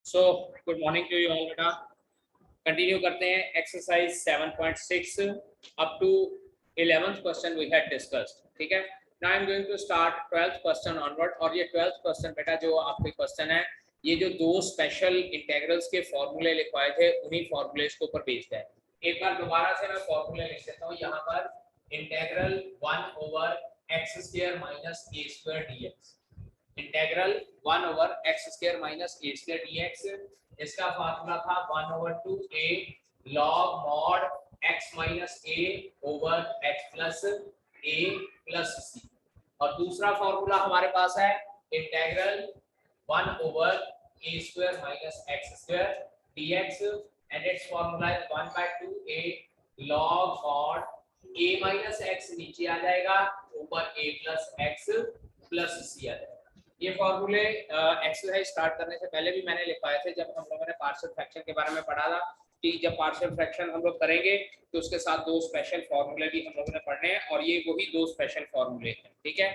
So good morning to you all बेटा। Continue करते हैं exercise 7.6 up to 11th question we had discussed. ठीक है, now I am going to start 12th question onward. और ये 12th question बेटा जो आपके क्वेश्चन है, ये जो दो स्पेशल इंटीग्रल्स के फॉर्मूले लिखवाए थे उन्हीं फॉर्मूलेस के ऊपर बेस्ड है। एक बार दोबारा से मैं फॉर्मूले लिख देता हूँ यहाँ पर। Integral 1 over x square minus a square dx, integral 1 over x square minus a square dx, इसका फार्मूला था 1 over 2a log mod x minus a over x plus a plus c। और दूसरा फार्मूला हमारे पास है integral 1 over a square minus x square dx and its formula is 1/2a log mod a minus x नीचे आ जाएगा ऊपर a plus x plus c आ जाएगा। ये फॉर्मूले एक्सरसाइज स्टार्ट करने से पहले भी मैंने लिखवाए थे जब हम लोगों ने पार्शियल फ्रैक्शन के बारे में पढ़ा था कि जब पार्शियल फ्रैक्शन हम लोग करेंगे तो उसके साथ दो स्पेशल फॉर्मूले भी हम लोगों ने पढ़ने हैं और ये वही दो स्पेशल फॉर्मूले हैं। ठीक है,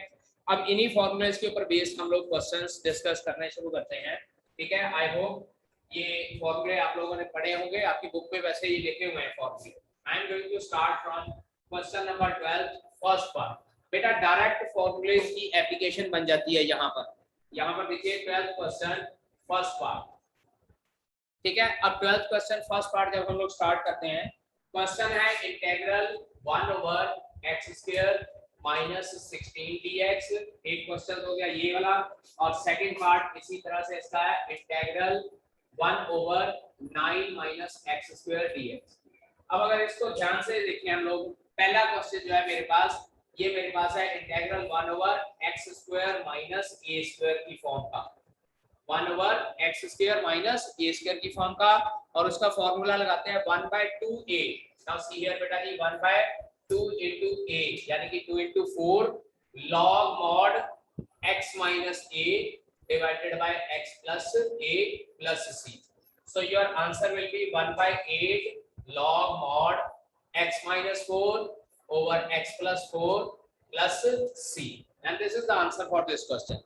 अब इन्हीं फॉर्मूलेस के ऊपर बेस्ड हम लोग क्वेश्चंस डिस्कस करने शुरू करते हैं। ठीक है, आई होप ये फॉर्मूले आप लोगों ने पढ़े होंगे, आपकी बुक में वैसे ही लिखे हुए हैं फॉर्मूले। I am going to start from question number 12 first part. बेटा डायरेक्ट फॉर्मूलेस की एप्लीकेशन बन जाती है यहाँ पर देखिए 12th क्वेश्चन फर्स्ट पार्ट। ठीक है, अब 12th क्वेश्चन फर्स्ट पार्ट जब हम लोग स्टार्ट करते हैं, क्वेश्चन है integral 1 over x square minus 16 dx। एक क्वेश्चन हो गया ये वाला, और सेकंड पार्ट इसी तरह से इसका है integral 1 over 9 minus x square dx। अब अगर इसको ध्यान से देखें हम लोग, पहला क्वेश्चन जो है मेरे पास है integral 1 over x square minus a square की फॉर्म का, 1 over x square minus a square की फॉर्म का, और उसका फॉर्मूला लगाते हैं 1/2a। नाउ सी हियर बेटा जी 1/2 into a यानी कि 2 into 4 log mod x minus a divided by x plus a plus c। So your answer will be 1/8 log mod x minus 4 over x plus 4 plus c, and this is the answer for this question।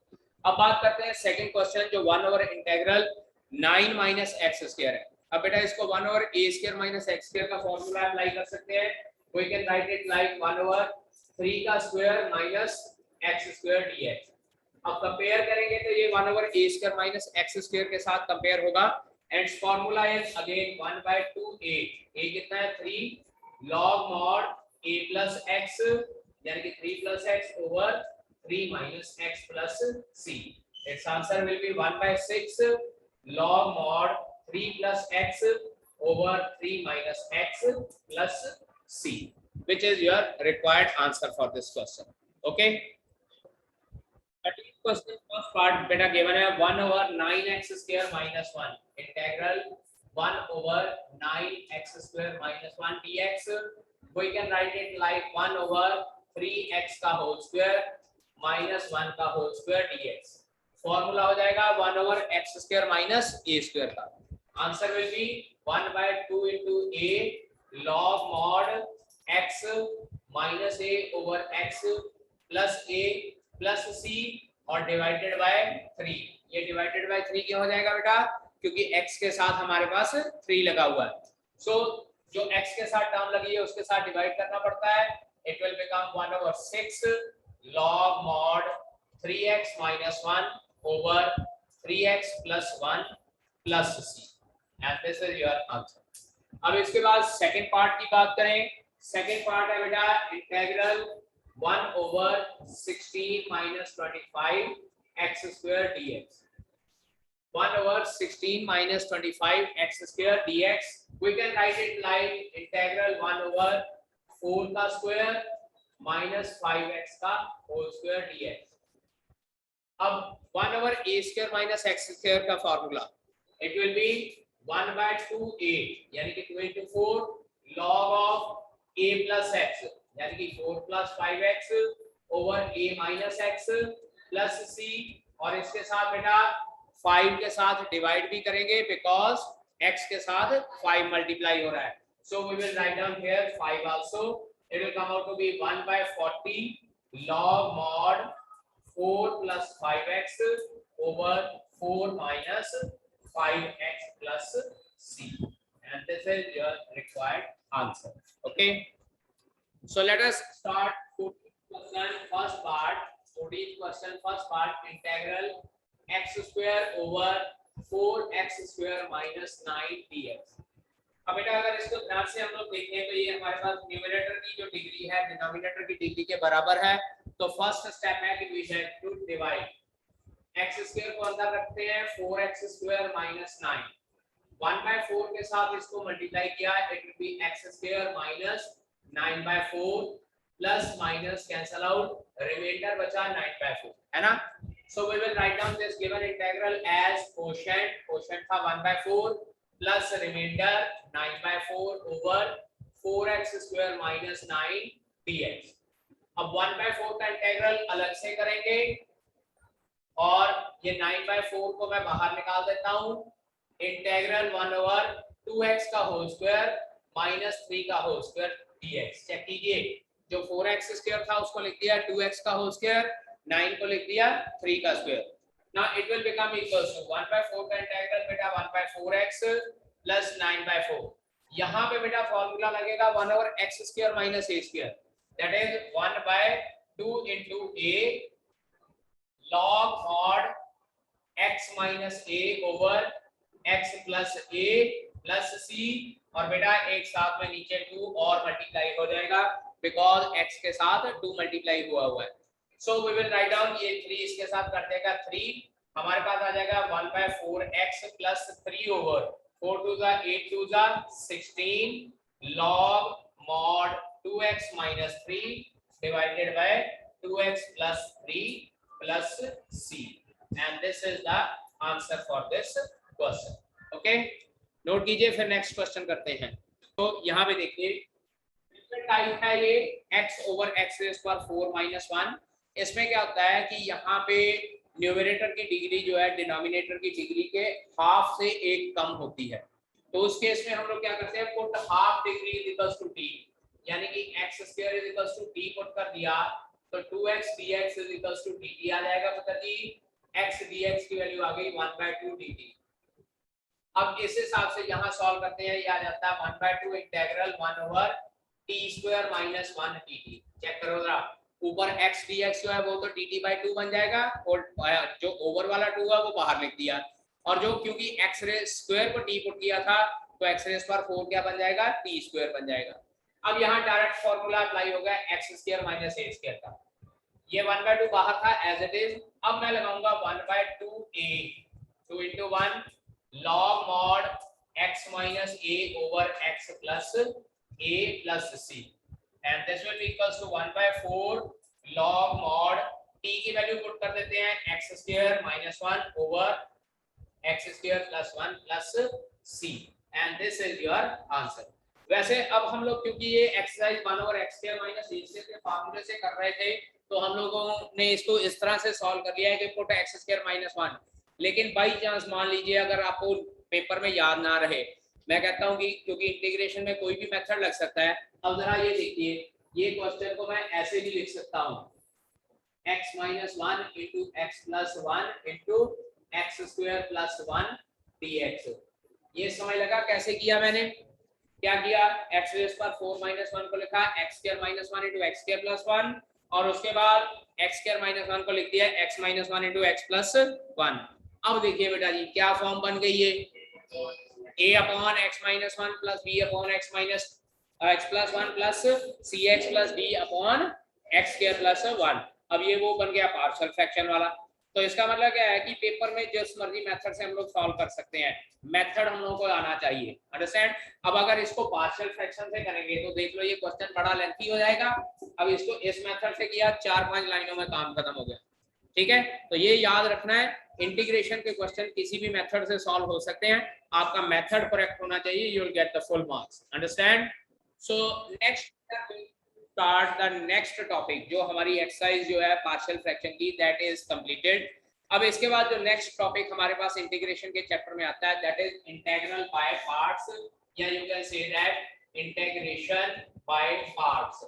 अब बात करते हैं second question जो 1 over integral 9 minus x square है। अब बेटा इसको 1 over a square minus x square का फॉर्मूला अप्लाई कर सकते हैं। We can write it like 1 over 3 का square minus x square dx। अब कंपेयर करेंगे तो ये 1 over a square minus x square के साथ कंपेयर होगा, and formula is again 1/2a। a कितना है 3 log mod a plus x यानी कि 3 plus x over 3 minus x plus c। its answer will be 1/6 log mod 3 plus x over 3 minus x plus c, which is your required answer for this question। okay, 13th question first part beta given है 1 over 9x square minus 1 integral 1 over 9x square minus 1 dx। we can write it like 1 over 3x का whole square minus 1 का whole square dx। Formula हो जाएगा 1 over x square minus a square का। Answer will be 1/2 into a log mod x minus a over x plus a plus c और divided by 3। ये divided by 3 क्यों हो जाएगा बेटा? क्योंकि x के साथ हमारे पास 3 लगा हुआ है। सो जो x के साथ टर्म लगी है उसके साथ डिवाइड करना पड़ता है। It will become 1 over 6 log mod 3x minus 1 over 3x plus 1 plus c, and this is your answer। अब इसके बाद सेकंड पार्ट की बात करें। सेकंड पार्ट है बेटा integral 1 over 16 minus 25 x square dx। 1 over 16 minus 25 x square dx। We can write it like integral 1 over 4 का square minus 5x का whole square dx। अब 1 over a square minus x square का formula it will be 1/2a यानी कि 2 into 4 log of a plus x यानी कि 4 plus 5x over a minus x plus c, और इसके साथ बेटा 5 के साथ डिवाइड भी करेंगे बिकॉज x के साथ 5 मल्टीप्लाई हो रहा है। so we will write down here 5 also। it will come out to be 1/40 log mod 4 plus 5x over 4 minus 5x plus c, and this is your required answer. Okay, so let us start 14th question first part. 14th question first part, integral x square over 4x square minus 9 dx. अब बेटा अगर इसको ध्यान से हम लोग देखें तो ये हमारे पास न्यूमरेटर की जो डिग्री है डिनोमिनेटर की डिग्री के बराबर है, तो फर्स्ट स्टेप है कि we have to divide x square को अंदर रखते हैं 4x स्क्वायर माइनस 9, 1/4 के साथ इसको मल्टीप्लाई किया, it will be x square minus 9/4 plus minus cancel out, remainder बचा 9/4, है ना. So we will write down this given integral as quotient, quotient था 1/4 plus remainder 9/4 over 4x square minus 9 dx. अब 1/4 का इंटीग्रल अलग से करेंगे और ये 9/4 को मैं बाहर निकाल देता हूं. इंटीग्रल 1 ओवर 2x का होल स्क्वायर माइनस 3 का होल स्क्वायर dx. चेक कीजिए, जो 4x स्क्वायर था उसको लिख दिया 2x का होल स्क्वायर, 9 को लिख दिया 3 का square. Now it will become equals to 1/4 का इंटीग्रल बेटा 1/4x plus 9/4. यहाँ पे बेटा फॉर्मूला लगेगा 1 over x square minus a square, that is 1/2 into a log mod x minus a over x plus a plus c, और बेटा एक साथ में नीचे 2 और मल्टीप्लाई हो जाएगा बिकॉज x के साथ 2 मल्टीप्लाई हुआ है. So we will write down ये 3 इसके साथ कर देगा 3, हमारे पास आ जाएगा 1/4x plus 3 over 4 2 जा 8 2 जा 16 log mod 2x minus 3 divided by 2x plus 3 plus c, and this is the answer for this question. Okay, note कीजिए, फिर नेक्स्ट क्वेश्चन करते हैं. तो यहाँ पे देखिए टाइप है ये x over x raised to 4 minus 1. इसमें क्या होता है कि यहाँ पे न्यूमरेटर की डिग्री जो है डिनोमिनेटर की डिग्री के हाफ से एक कम होती है, तो उस केस में हम लोग क्या करते हैं, put half degree is equals to d, यानी कि x square is equals to d put कर दिया तो 2x dx is equals to dt आ जाएगा. पता जी x dx की वैल्यू आ गई 1/2 dt. अब इस हिसाब से यहाँ सॉल्व करते हैं, ये आ जाता है 1/2 integral 1 over t square minus 1 dt. Check करो जरा, ऊपर x dx जो है वो तो dt/2 बन जाएगा और जो ओवर वाला 2 है वो बाहर लिख दिया, और जो क्योंकि x स्क्वायर को t पुट किया था तो x रेज़ पर 4 क्या बन जाएगा, t स्क्वायर बन जाएगा. अब यहाँ डायरेक्ट फॉर्मूला अप्लाई होगा x square minus a square का. ये 1/2 बाहर था एज इट इज, अब मैं लगाऊंगा 1/2a 2 into 1 log mod x minus a over x plus a plus c, and this will be equals to 1/4 log mod t की value put कर देते हैं x square minus 1 over x square plus 1 plus c, and this is your answer. वैसे अब हम लोग क्योंकि ये exercise 1 over x square minus a square के फार्मूले से कर रहे थे, तो हम लोगों ने इसको इस तरह से सॉल्व कर लिया है कि पुट x square minus 1. लेकिन बाई चांस मान लीजिए अगर आपको पेपर में याद ना रहे, मैं कहता हूं कि क्योंकि इंटीग्रेशन में कोई भी मेथड लग सकता है. अब जरा ये देखिए, ये क्वेश्चन को मैं ऐसे भी लिख सकता हूं x minus 1 into x plus 1 into x square plus 1 dx. ये समझ लगा कैसे किया मैंने, क्या किया, x रेज़ पर 4 minus 1 को लिखा x square minus 1 into x square plus 1, और उसके बाद x square minus 1 को लिख दिया x minus 1 into x plus 1. अब देखिए बेटा जी क्या फॉर्म बन गई है, a upon x minus 1 plus b upon x minus x plus 1 plus cx plus d upon x square plus 1. अब ये वो बन गया पार्शियल फ्रैक्शन वाला. तो इसका मतलब क्या है कि पेपर में जिस मर्जी मेथड से हम लोग सॉल्व कर सकते हैं, मेथड हम लोगों को आना चाहिए. अंडरस्टैंड. अब अगर इसको पार्शियल फ्रैक्शन से करेंगे तो देख लो ये क्वेश्चन बड़ा लेंथी हो जाएगा. अब इसको इस मेथड से किया, 4-5 लाइनों में काम खत्म हो गया. ठीक है, तो ये याद रखना है, इंटीग्रेशन के क्वेश्चन किसी भी मेथड से सॉल्व हो सकते हैं, आपका मेथड करेक्ट होना चाहिए, you will get the full marks. Understand. So next start the next topic, जो हमारी एक्सरसाइज जो है पार्शियल फ्रैक्शन की, दैट इज कंप्लीटेड. अब इसके बाद जो नेक्स्ट टॉपिक हमारे पास इंटीग्रेशन के चैप्टर में आता है, that is integral by parts, या you can say that integration by parts.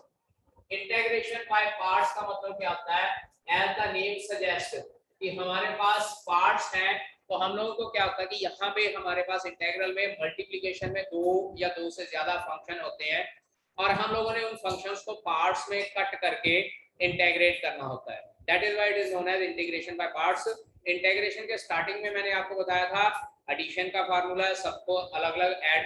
Integration by parts का मतलब क्या होता है, एज द नेम सजेस्ट कि हमारे पास पार्ट्स हैं तो हम लोगों को क्या होता है कि यहाँ पे हमारे पास इंटेग्रल में मल्टीप्लिकेशन में दो या दो से ज्यादा फंक्शन होते हैं और हम लोगों ने उन फंक्शंस को पार्ट्स में कट करके इंटेग्रेट करना होता है। That is why it is known as integration by parts. Integration के स्टार्टिंग में मैंने आपको बताया था एडिशन का फार्मूला है, सबको अलग अलग ऐड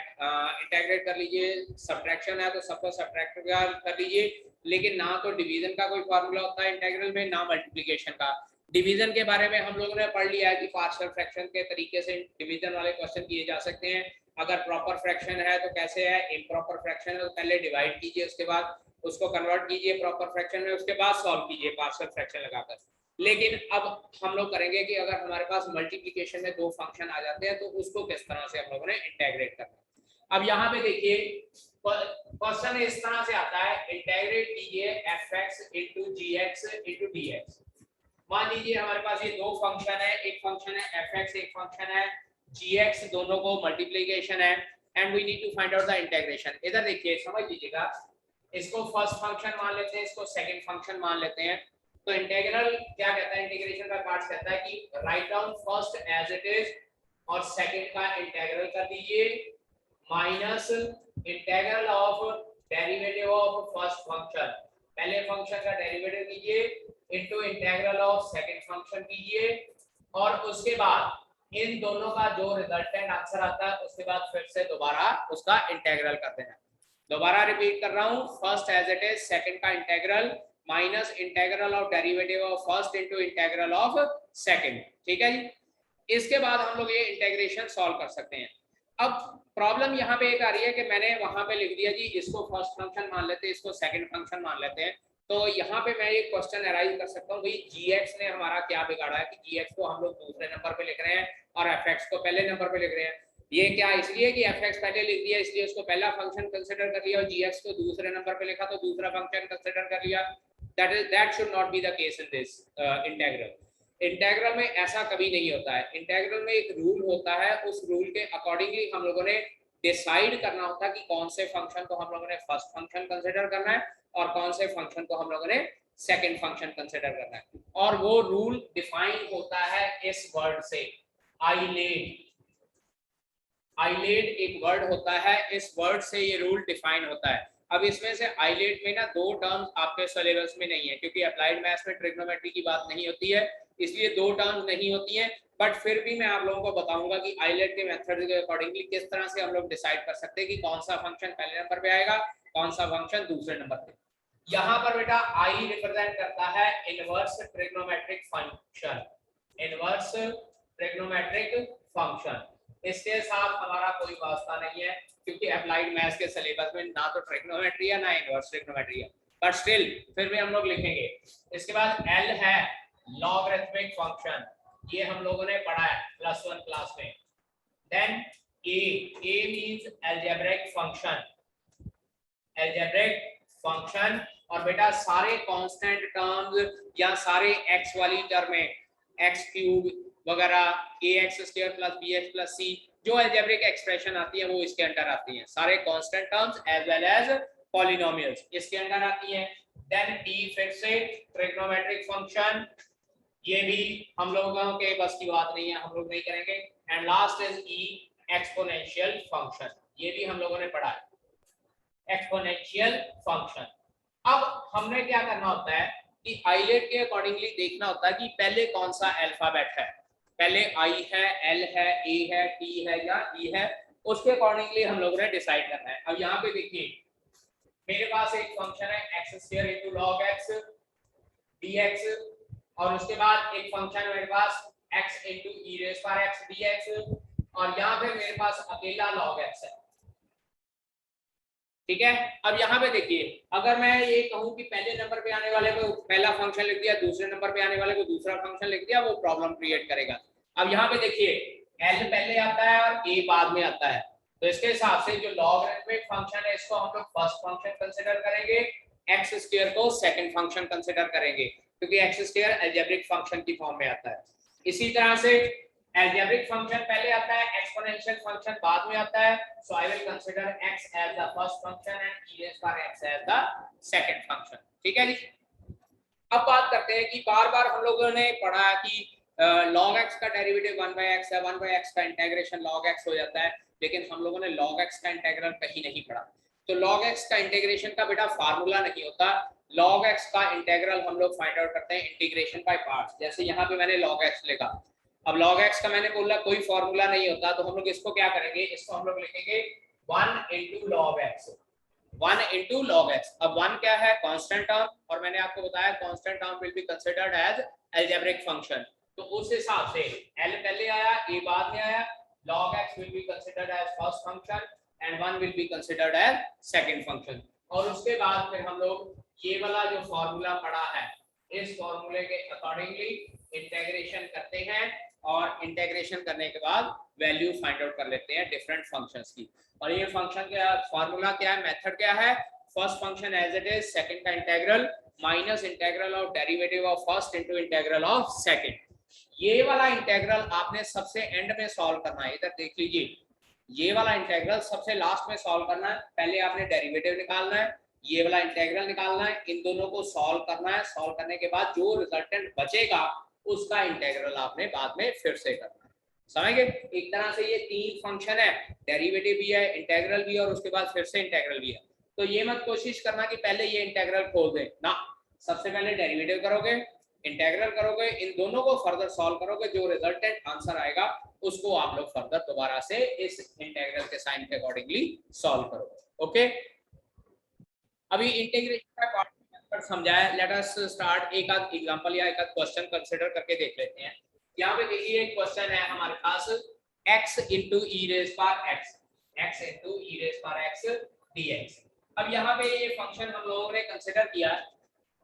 इंटीग्रेट कर लीजिए, सब्ट्रैक्शन है तो सबको सब्ट्रैक्ट कर लीजिए, लेकिन ना तो डिवीजन का कोई फार्मूला होता है इंटीग्रल में, ना मल्टीप्लिकेशन का। डिवीजन के बारे में हम लोगों ने पढ़ लिया है कि पार्शियल फ्रैक्शन के तरीके से डिवीजन वाले क्वेश्चन किए जा सकते हैं। अगर प्रॉपर फ्रैक्शन है तो कैसे है, इम्प्रॉपर फ्रैक्शन है तो पहले डिवाइड कीजिए, उसके बाद उसको कन्वर्ट कीजिए प्रॉपर फ्रैक्शन में, उसके बाद सॉल्व कीजिए पार्शियल फ्रैक्शन लगाकर। लेकिन अब हम लोग करेंगे कि अगर हमारे पास मल्टीप्लिकेशन में दो फंक्शन आ जाते हैं तो उसको किस तरह से हम लोगों ने इंटीग्रेट करना है। अब यहाँ पे देखिए क्वेश्चन इस तरह से आता है, इंटीग्रेट कीजिए fx into gx into dx। मान लीजिए हमारे पास ये दो फंक्शन है, एक फंक्शन है fx, एक फंक्शन है gx, दोनों को मल्टीप्लिकेशन है and we need to find out the integration. इधर देखिए समझ लीजिएगा, इसको फर्स्ट फंक्शन मान लेते हैं, इसको सेकंड फंक्शन मान लेते हैं। तो इंटीग्रल क्या कहता है, इंटीग्रेशन का पार्ट कहता है कि write down first as it is और सेकंड का इंटीग्रल कर दीजिए minus integral of derivative of first function, पहले फंक्शन का डेरिवेटिव कीजिए into integral of second function कीजिए और उसके बाद इन दोनों का जो रिजल्टेंट आंसर आता है उसके बाद फिर से दोबारा उसका इंटीग्रल करते हैं। दोबारा रिपीट कर रहा हूं, first as it is, second का integral minus integral of derivative of first into integral of second. ठीक है जी, इसके बाद हम लोग ये इंटीग्रेशन सॉल्व कर सकते हैं। अब प्रॉब्लम यहाँ पे एक आ रही है कि मैंने वहां पे लिख दिया जी इसको फर्स्ट फंक्शन मान लेते हैं, इसको सेकंड फंक्शन मान लेते हैं। तो यहाँ पे मैं एक क्वेश्चन अराइज कर सकता हूँ, भाई gx ने हमारा क्या बिगाड़ा है कि gx को हम लोग दूसरे नंबर पे लिख रहे हैं और fx को पहले नंबर पे लिख रहे हैं। ये क्या इसलिए कि fx पहले लिख दिया इसलिए उसको पहला फंक्शन कंसीडर कर लिया और gx को दूसरे नंबर पे लिखा तो दूसरा फंक्शन कंसीडर कर लिया। that should not be the case in this integral। Integral में ऐसा कभी नहीं होता है। इंटीग्रल में एक रूल होता है, उस रूल के अकॉर्डिंगली हम लोगों ने डिसाइड करना होता है कि कौन से फंक्शन को हम लोगों ने फर्स्ट फंक्शन कंसीडर करना है और कौन से फंक्शन को हम लोगों ने सेकंड फंक्शन कंसीडर करना है। और वो रूल डिफाइन होता है इस वर्ड से, आइलेट। आइलेट एक वर्ड होता है, इस वर्ड से ये रूल डिफाइन होता है। अब इसमें से आइलेट में ना दो टर्म्स आपके सिलेबस में नहीं है, क्योंकि अप्लाइड मैथ्स में ट्रिग्नोमेट्री की बात नहीं होती है, इसलिए दो टर्म्स नहीं होती हैं। बट फिर भी मैं आप लोगों को बताऊंगा कि आइलेट के मेथड के अकॉर्डिंगली किस तरह से हम लोग डिसाइड कर सकते हैं कि कौन सा फंक्शन पहले नंबर पे आएगा, कौन सा फंक्शन दूसरे नंबर पे। यहाँ पर बेटा आई रिप्रेजेंट करता है inverse trigonometric function, inverse trigonometric function. इसके साथ हमारा कोई वास्ता नहीं है, क्योंकि अप्लाइड मैथ्स के सिलेबस में ना तो ट्रिग्नोमेट्री है ना इनवर्स ट्रिग्नोमेट्री है, बट स्टिल फिर भी हम लोग लिखेंगे। इसके बाद एल है लॉगरिथमिक फंक्शन, ये हम लोगों ने पढ़ा है +1 क्लास में। Then a means algebraic function, algebraic function. और बेटा सारे कांस्टेंट टर्म्स या सारे x वाली टर्में x³ वगैरह ax² + bx + c जो अलजेब्रिक एक्सप्रेशन आती है वो इसके अंडर आती हैं, सारे constant terms as well as polynomials इसके अंडर आती हैं। देन डी फिर से ट्रिग्नोमेट्रिक फंक्शन, ये भी हम लोगों के बस की बात नहीं है, हम लोग नहीं करेंगे। And last is E exponential function, ये भी हम लोगों ने पढ़ा है एक्सपोनेंशियल फंक्शन। अब हमने क्या करना होता है कि आइलेट के अकॉर्डिंगली देखना होता है कि पहले कौन सा अल्फाबेट है, पहले आई है, एल है, ए है, टी है या ई है, उसके अकॉर्डिंगली हम लोगों ने डिसाइड करना है। अब यहाँ पे देखिए मेरे पास एक फंक्शन है x² * log x dx और उसके बाद एक फंक्शन मेरे पास x * e⁻x dx और यहाँ पे मेरे पास अकेला log x है। ठीक है, अब यहाँ पे देखिए अगर मैं ये कहूँ कि पहले नंबर पे आने वाले को पहला फंक्शन लिख दिया, दूसरे नंबर पे आने वाले को दूसरा फंक्शन लिख दिया, वो प्रॉब्लम क्रिएट करेगा। अब यहाँ पे देखिए एल पहले आता है और ए बाद में आता है, तो इसके हिसाब से जो लॉगरिथमिक फंक्शन है इसको हम लोग फर्स्ट फंक्शन कंसीडर करेंगे, x² को सेकंड फंक्शन कंसीडर करेंगे, क्योंकि x² अलजेब्रिक फंक्शन की फॉर्म में आता है। इसी तरह से अलजेब्रिक फंक्शन पहले आता है, एक्सपोनेंशियल फंक्शन बाद में आता है, so I will consider x as the first function and e⁻x as the second function. ठीक है जी, अब बात करते हैं कि बार-बार हम लोगों ने पढ़ा कि log x का डेरिवेटिव 1/x है, 1/x का इंटीग्रेशन log x हो जाता है, लेकिन हम लोगों ने log x का इंटीग्रल कहीं नहीं पढ़ा। तो log x का इंटीग्रेशन का बेटा फार्मूला नहीं होता, log x का इंटीग्रल हम लोग फाइंड आउट करते हैं इंटीग्रेशन बाय पार्ट्स। जैसे यहाँ पे मैंने log x लिखा, अब log x का मैंने बोला कोई फार्मूला नहीं होता, तो हम लोग इसको क्या करेंगे, इसको हम लोग लिखेंगे 1 into log x, 1 into log x। अब 1 क्या है, कांस्टेंट टर्म, और मैंने आपको बताया constant term will be considered as algebraic function. तो उस हिसाब से l पहले आया, a बाद में आया, log x will be considered as first function and 1 will be considered as second function। और उसके बाद फिर हम लोग ये वाला जो फॉर्मूला पढ़ा है, इस फॉर्मूले के अकॉर्डिंगली इंटीग्रेशन करते हैं, और इंटीग्रेशन करने के बाद वैल्यू फाइंड आउट कर लेते हैं डिफरेंट फंक्शंस की। और ये फंक्शन का फॉर्मूला क्या है, मेथड क्या है, first function as it is, second का integral minus integral of derivative of first into integral of second. ये वाला इंटीग्रल आपने सबसे एंड में सॉल्व करना है, इधर देख लीजिए, ये वाला इंटीग्रल सबसे लास्ट में सॉल्व करना है। पहले आपने डेरिवेटिव निकालना है, ये वाला इंटीग्रल निकालना है, इन दोनों को सॉल्व करना है। सॉल्व करने के बाद जो रिजल्टेंट बचेगा उसका इंटीग्रल आपने बाद में फिर से करना है। समझ गए? एक तरह से ये तीन फंक्शन है, डेरिवेटिव भी है, इंटीग्रल भी है, और उसके बाद फिर से इंटीग्रल भी है। तो ये मत कोशिश करना कि पहले ये इंटीग्रल खोल दें ना, सबसे पहले डेरिवेटिव करोगे, इंटीग्रल करोगे, इन दोनों को फर्दर सॉल्व करोगे, जो रिजल्टेंट आंसर आएगा उसको आप लोग फर्दर दोबारा से इस इंटीग्रल के साइन के अकॉर्डिंगली सॉल्व करोगे। ओके, अभी इंटीग्रेशन का कॉन्सेप्ट समझाया, लेट अस स्टार्ट। एक आध एग्जांपल या एक आध क्वेश्चन कंसीडर करके देख लेते हैं। यहाँ पे देखिए एक क्वेश्चन है हमारे पास, x into e raised power x, x into e raised power x dx। अब यहाँ पे ये फंक्शन हम लोगों ने कंसीडर किया,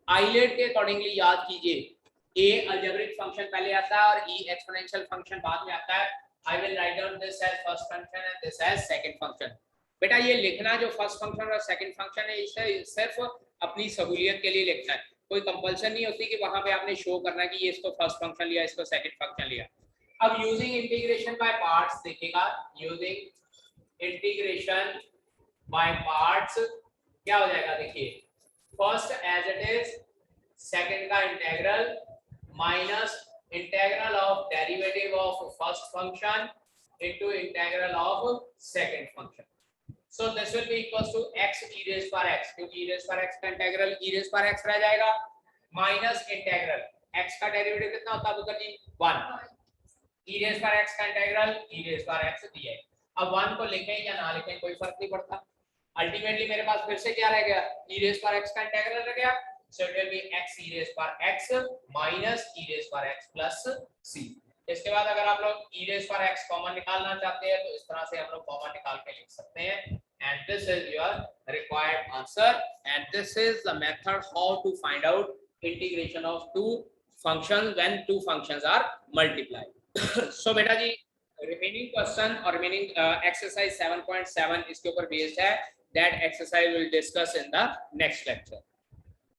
आइलेट के अकॉर्डिंगली याद कीजिए, a अलजेब्रिक फंक्शन पहले आता है और e एक्सपोनेंशियल फंक्शन बाद में आता है। I will write down this as first function and this as second function. बेटा ये लिखना जो फर्स्ट फंक्शन और सेकंड फंक्शन है, इसे सिर्फ अपनी सहूलियत के लिए लिखना है, कोई कंपल्सन नहीं होती कि वहां पे आपने शो करना कि ये इसको फर्स्ट फंक्शन लिया, इसको सेकंड फंक्शन लिया। अब यूजिंग इंटीग्रेशन बाय पार्ट्स देखिएगा, यूजिंग इंटीग्रेशन बाय पार्ट्स क्या हो जाएगा, देखिए first as it is, second का integral minus integral of derivative of first function into integral of second function. So this will be equals to x e raised power x, क्योंकि e raised power x का integral e raised power x रह जाएगा, minus integral x का derivative कितना होता है पुत्र जी, 1, e raised power x का integral e raised power x दिया है। अब 1 को लिखें या ना लिखें कोई फर्क नहीं पड़ता, अल्टीमेटली मेरे पास फिर से क्या रह गया, e raised power x का इंटीग्रल रह गया। So it will be x e raised power x minus e raised power x plus c। इसके बाद अगर आप लोग e raised power x common निकालना चाहते हैं तो इस तरह से हम लोग कॉमन निकाल के लिख सकते हैं। And this is your required answer, and this is the method how to find out integration of two functions when two functions are multiplied। So बेटा जी remaining question और remaining exercise 7.7 इसके ऊपर based है, that exercise will discuss in the next lecture।